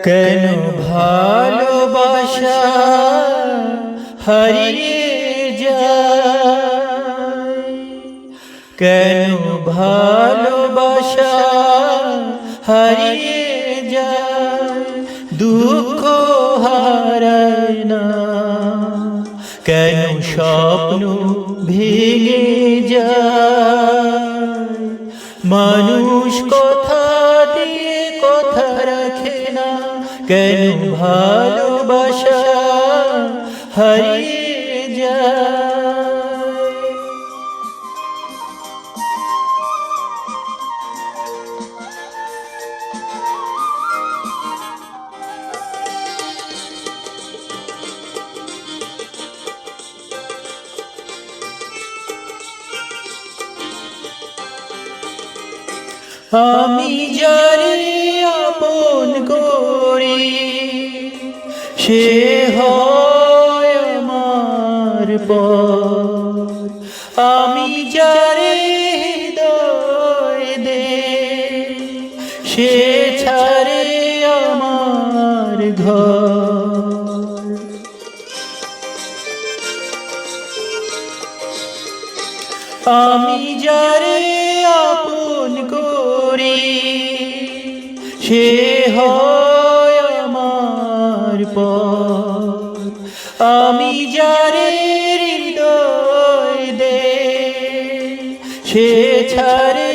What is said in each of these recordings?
কেন ভালোবাসা হারিয়ে যায়, কেন ভালোবাসা হারিয়ে যায়, দুঃখ হারায় না, কেন স্বপ্ন ভেঙে যায়, মানুষ কথা দিয়ে কথা রাখে না, কেন ভালোবাসা হারিয়ে যায়। আমি যারে আপন করি সে হয় আমার পর, আমি যারে হৃদয় দে সে ছাড়ে আমার ঘর, আমি যারে আপন করি সে হয় আমার পর, আমি যারে হৃদয় দে সে ছাড়ে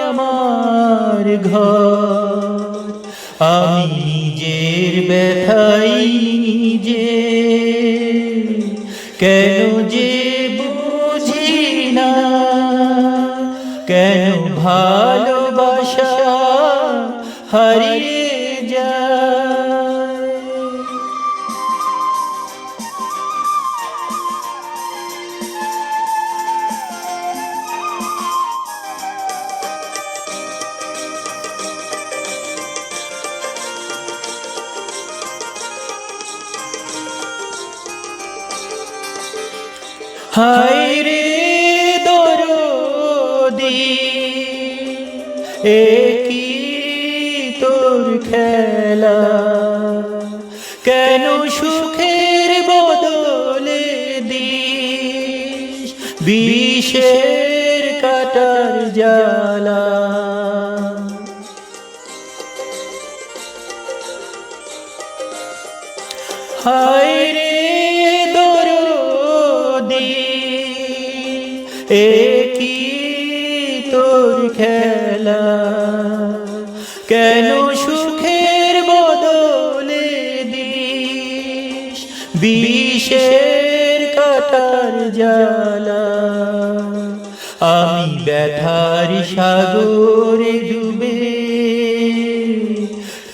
আমার ঘর, আমি নিজের ব্যথাই নিজে কেন যে বুঝি না, কেন ভালোবাসা হারিয়ে যায়। হায় রে দরদি একই তোর খেলা, কেন সুখের বদলে দিস বিষের কাটার জ্বালা, হায় রে দরদি একই তোর খেলা, কেন সুখের বদলে দিস বিষের কাটার জ্বালা, আমি ব্যথার সাগরে ডুবে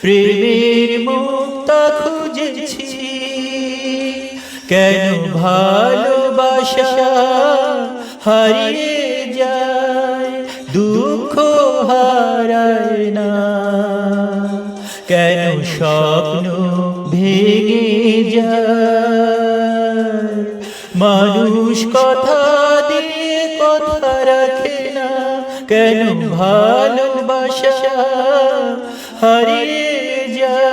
প্রেমের মুক্তা খুঁজেছি, কেন ভালোবাসা হারিয়ে যায়, দুঃখ হারায় না, কেন স্বপ্ন ভেঙে যায়, মানুষ কথা দিয়ে কথা রাখে না, কেন ভালোবাসা হারিয়ে যায়।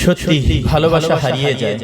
সত্যি ভালোবাসা হারিয়ে যায়।